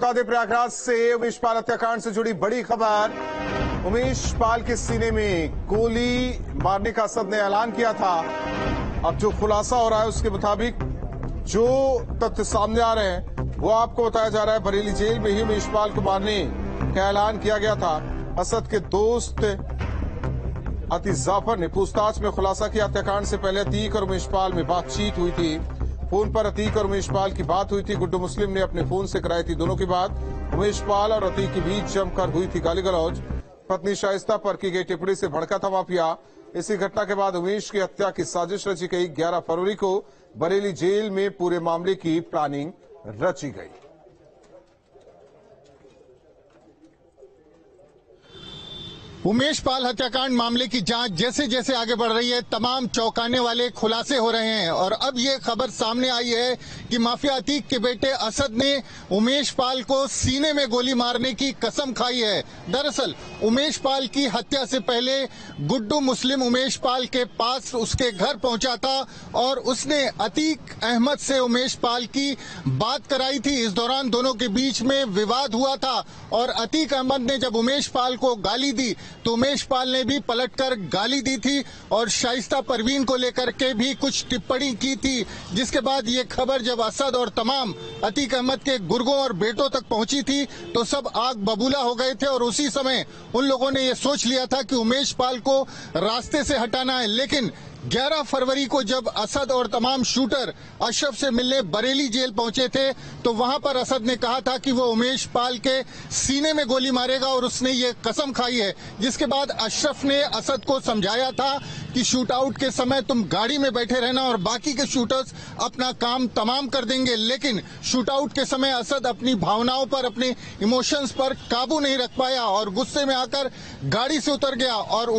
बता दें, प्रयागराज से उमेश पाल हत्याकांड से जुड़ी बड़ी खबर। उमेश पाल के सीने में गोली मारने का असद ने ऐलान किया था। अब जो खुलासा हो रहा है उसके मुताबिक जो तथ्य सामने आ रहे हैं वो आपको बताया जा रहा है। बरेली जेल में ही उमेश पाल को मारने का ऐलान किया गया था। असद के दोस्त अतीक जाफर ने पूछताछ में खुलासा किया, हत्याकांड से पहले अतीक और उमेश पाल में बातचीत हुई थी। फोन पर अतीक और उमेश पाल की बात हुई थी। गुड्डू मुस्लिम ने अपने फोन से कराई थी दोनों की बात। उमेश पाल और अतीक के बीच जमकर हुई थी गाली गलौज। पत्नी शाइस्ता पर की गई टिप्पणी से भड़का था माफिया। इसी घटना के बाद उमेश की हत्या की साजिश रची गई। 11 फरवरी को बरेली जेल में पूरे मामले की प्लानिंग रची गई। उमेश पाल हत्याकांड मामले की जांच जैसे जैसे आगे बढ़ रही है, तमाम चौंकाने वाले खुलासे हो रहे हैं। और अब ये खबर सामने आई है कि माफिया अतीक के बेटे असद ने उमेश पाल को सीने में गोली मारने की कसम खाई है। दरअसल उमेश पाल की हत्या से पहले गुड्डू मुस्लिम उमेश पाल के पास उसके घर पहुंचा था और उसने अतीक अहमद से उमेश पाल की बात कराई थी। इस दौरान दोनों के बीच में विवाद हुआ था और अतीक अहमद ने जब उमेश पाल को गाली दी तो उमेश पाल ने भी पलटकर गाली दी थी और शाइस्ता परवीन को लेकर के भी कुछ टिप्पणी की थी। जिसके बाद ये खबर जब असद और तमाम अतीक अहमद के गुर्गों और बेटों तक पहुंची थी तो सब आग बबूला हो गए थे और उसी समय उन लोगों ने ये सोच लिया था कि उमेश पाल को रास्ते से हटाना है। लेकिन 11 फरवरी को जब असद और तमाम शूटर अशरफ से मिलने बरेली जेल पहुंचे थे तो वहां पर असद ने कहा था कि वो उमेश पाल के सीने में गोली मारेगा और उसने ये कसम खाई है। जिसके बाद अशरफ ने असद को समझाया था कि शूट आउट के समय तुम गाड़ी में बैठे रहना और बाकी के शूटर्स अपना काम तमाम कर देंगे। लेकिन शूट आउट के समय असद अपनी भावनाओं पर, अपने इमोशंस पर काबू नहीं रख पाया और गुस्से में आकर गाड़ी से उतर गया। और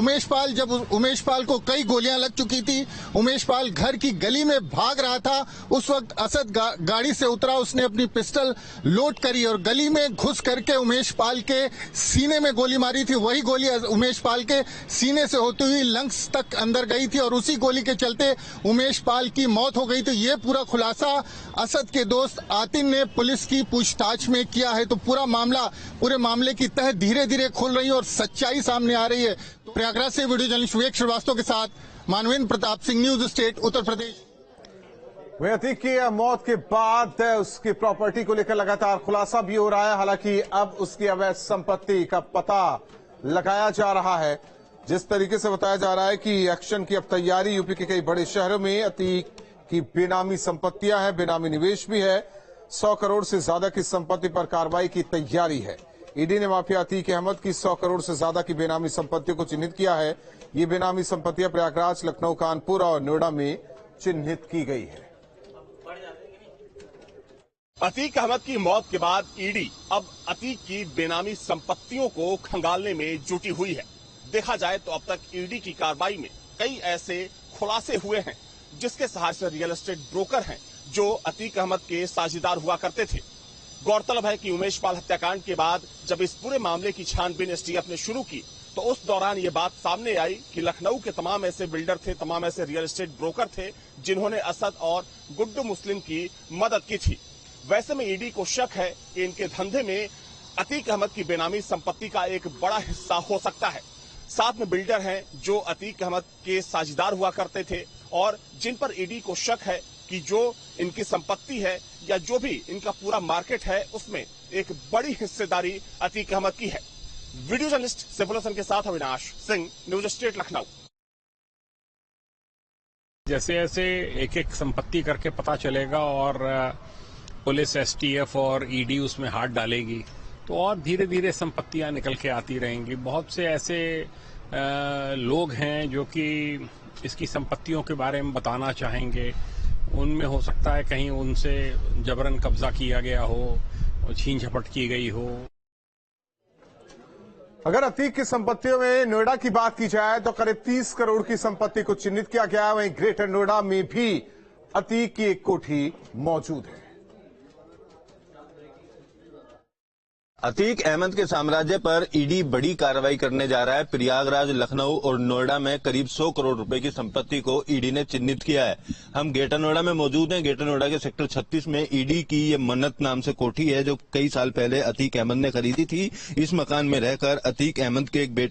जब उमेश पाल को कई गोलियां लग चुकी थी, उमेश पाल घर की गली में भाग रहा था, उस वक्त असद गाड़ी से उतरा, उसने अपनी पिस्टल लोड करी और गली में घुस करके उमेश पाल के सीने में गोली मारी थी। वही गोली उमेश पाल के सीने से होती हुई लंग्स तक अंदर गई थी और उसी गोली के चलते उमेश पाल की मौत हो गई। तो ये पूरा खुलासा असद के दोस्त आतिन ने पुलिस की पूछताछ में किया है। तो पूरे मामले की तह धीरे धीरे खुल रही है और सच्चाई सामने आ रही है। प्रयागराज से वीडियो जर्नलिस्ट विवेक श्रीवास्तव के साथ मानवेंद्र प्रताप सिंह, न्यूज स्टेट, उत्तर प्रदेश। वहीं अतीक की मौत के बाद उसकी प्रॉपर्टी को लेकर लगातार खुलासा भी हो रहा है। हालांकि अब उसकी अवैध संपत्ति का पता लगाया जा रहा है। जिस तरीके से बताया जा रहा है कि एक्शन की अब तैयारी, यूपी के कई बड़े शहरों में अतीक की बेनामी संपत्तियां हैं, बेनामी निवेश भी है। 100 करोड़ से ज्यादा की संपत्ति पर कार्रवाई की तैयारी है। ईडी ने माफिया अतीक अहमद की 100 करोड़ से ज्यादा की बेनामी संपत्तियों को चिन्हित किया है। ये बेनामी संपत्तियां प्रयागराज, लखनऊ, कानपुर और नोएडा में चिन्हित की गई है। अतीक अहमद की मौत के बाद ईडी अब अतीक की बेनामी संपत्तियों को खंगालने में जुटी हुई है। देखा जाए तो अब तक ईडी की कार्रवाई में कई ऐसे खुलासे हुए हैं जिसके सहारे से रियल एस्टेट ब्रोकर हैं जो अतीक अहमद के साझेदार हुआ करते थे। गौरतलब है कि उमेश पाल हत्याकांड के बाद जब इस पूरे मामले की छानबीन एसटीएफ ने शुरू की तो उस दौरान ये बात सामने आई कि लखनऊ के तमाम ऐसे बिल्डर थे, तमाम ऐसे रियल एस्टेट ब्रोकर थे जिन्होंने असद और गुड्डू मुस्लिम की मदद की थी। वैसे में ईडी को शक है कि इनके धंधे में अतीक अहमद की बेनामी संपत्ति का एक बड़ा हिस्सा हो सकता है। साथ में बिल्डर हैं जो अतीक अहमद के साझेदार हुआ करते थे और जिन पर ईडी को शक है कि जो इनकी संपत्ति है या जो भी इनका पूरा मार्केट है उसमें एक बड़ी हिस्सेदारी अतीक अहमद की है। वीडियो जर्नलिस्ट सैफुल हसन के साथ अविनाश सिंह, न्यूज स्टेट, लखनऊ। जैसे जैसे एक एक संपत्ति करके पता चलेगा और पुलिस, एसटीएफ और ईडी उसमें हाथ डालेगी तो और धीरे धीरे संपत्तियां निकल के आती रहेंगी। बहुत से ऐसे लोग हैं जो कि इसकी संपत्तियों के बारे में बताना चाहेंगे। उनमें हो सकता है कहीं उनसे जबरन कब्जा किया गया हो, छीन झपट की गई हो। अगर अतीक की संपत्तियों में नोएडा की बात की जाए तो करीब 30 करोड़ की संपत्ति को चिन्हित किया गया है। वहीं ग्रेटर नोएडा में भी अतीक की एक कोठी मौजूद है। अतीक अहमद के साम्राज्य पर ईडी बड़ी कार्रवाई करने जा रहा है। प्रयागराज, लखनऊ और नोएडा में करीब 100 करोड़ रुपए की संपत्ति को ईडी ने चिन्हित किया है। हम ग्रेटर नोएडा में मौजूद हैं। ग्रेटर नोएडा के सेक्टर 36 में ईडी की ये मन्नत नाम से कोठी है, जो कई साल पहले अतीक अहमद ने खरीदी थी। इस मकान में रहकर अतीक अहमद के एक बेटे